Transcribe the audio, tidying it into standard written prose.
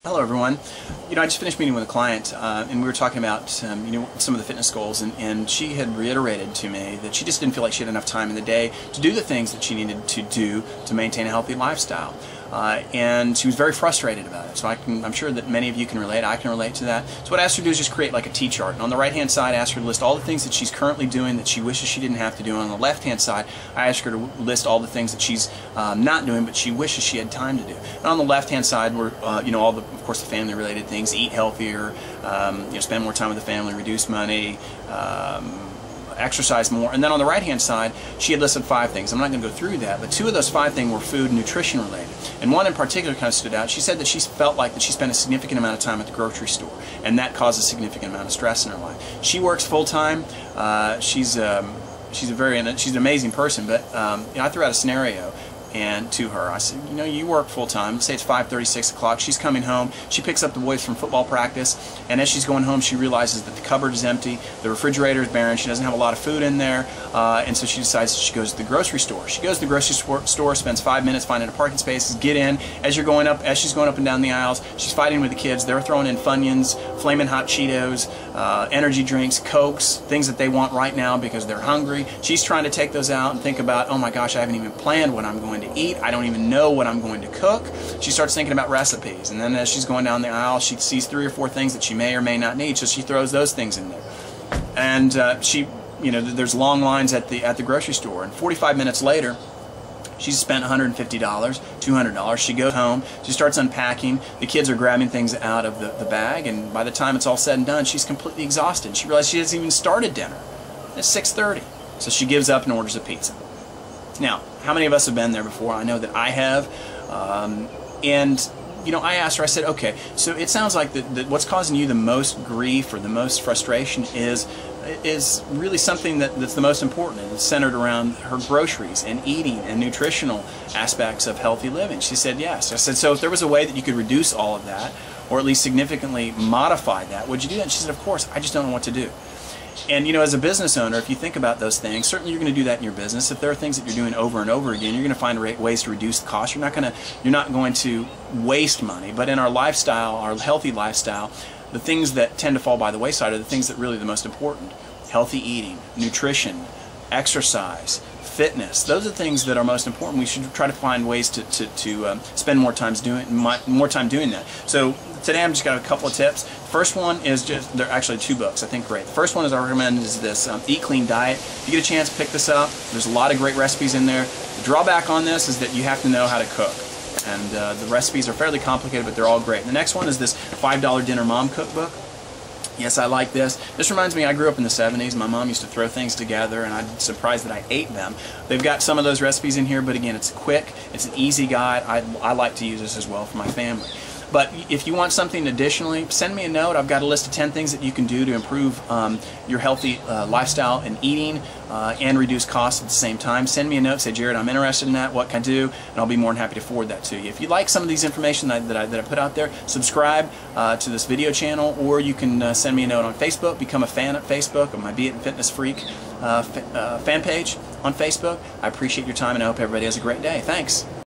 Hello everyone. I just finished meeting with a client and we were talking about some of the fitness goals, and she had reiterated to me that she just didn't feel like she had enough time in the day to do the things that she needed to do to maintain a healthy lifestyle. And she was very frustrated about it. So I'm sure that many of you can relate. I can relate to that. So what I asked her to do is just create like a T-chart. And on the right-hand side, I asked her to list all the things that she's currently doing that she wishes she didn't have to do. And on the left-hand side, I asked her to list all the things that she's not doing but she wishes she had time to do. And on the left-hand side were all the, of course, the family-related things: eat healthier, spend more time with the family, reduce money, exercise more. And then on the right-hand side, she had listed 5 things. I'm not going to go through that, but 2 of those 5 things were food and nutrition related. And one in particular kind of stood out. She said that she felt like that she spent a significant amount of time at the grocery store, and that caused a significant amount of stress in her life. She works full-time. She's an amazing person, but I threw out a scenario and to her. I said, you work full-time. Let's say it's 5:30, 6 o'clock. She's coming home. She picks up the boys from football practice, and as she's going home, she realizes that the cupboard is empty, the refrigerator is barren, she doesn't have a lot of food in there, and so she decides she goes to the grocery store. She goes to the grocery store, spends 5 minutes finding a parking space, get in. As she's going up and down the aisles, she's fighting with the kids. They're throwing in Funyuns, Flamin' Hot Cheetos, energy drinks, Cokes, things that they want right now because they're hungry. She's trying to take those out and think about, oh my gosh, I haven't even planned what I'm going to eat. I don't even know what I'm going to cook. She starts thinking about recipes, and then as she's going down the aisle, she sees 3 or 4 things that she may or may not need, so she throws those things in there. And there's long lines at the grocery store, and 45 minutes later, she's spent $150, $200. She goes home, she starts unpacking, the kids are grabbing things out of the bag, and by the time it's all said and done, she's completely exhausted. She realizes she hasn't even started dinner. It's 6:30, so she gives up and orders a pizza. Now, how many of us have been there before? I know that I have. I asked her, I said, okay, so it sounds like that what's causing you the most grief or the most frustration is really something that's the most important, and it's centered around her groceries and eating and nutritional aspects of healthy living. She said yes. I said, so if there was a way that you could reduce all of that, or at least significantly modify that, would you do that? And she said, of course, I just don't know what to do. And as a business owner, if you think about those things, certainly you're going to do that in your business. If there are things that you're doing over and over again, you're going to find ways to reduce the cost. You're not going to waste money. But in our lifestyle, our healthy lifestyle, the things that tend to fall by the wayside are the things that really are the most important: healthy eating, nutrition, exercise, fitness. Those are the things that are most important. We should try to find ways to spend more time doing that. So today I'm just got a couple of tips. First one is they're actually 2 books, I think, great. The first one I recommend is this Eat Clean Diet. If you get a chance, pick this up. There's a lot of great recipes in there. The drawback on this is that you have to know how to cook. And the recipes are fairly complicated, but they're all great. And the next one is this $5 Dinner Mom Cookbook. Yes, I like this. This reminds me, I grew up in the 70s. My mom used to throw things together, and I'm surprised that I ate them. They've got some of those recipes in here, but again, it's quick. It's an easy guide. I like to use this as well for my family. But if you want something additionally, send me a note. I've got a list of 10 things that you can do to improve your healthy lifestyle and eating and reduce costs at the same time. Send me a note. Say, Jared, I'm interested in that. What can I do? And I'll be more than happy to forward that to you. If you like some of these information that I put out there, subscribe to this video channel, or you can send me a note on Facebook. Become a fan at Facebook of my Be It Fitness Freak fan page on Facebook. I appreciate your time, and I hope everybody has a great day. Thanks.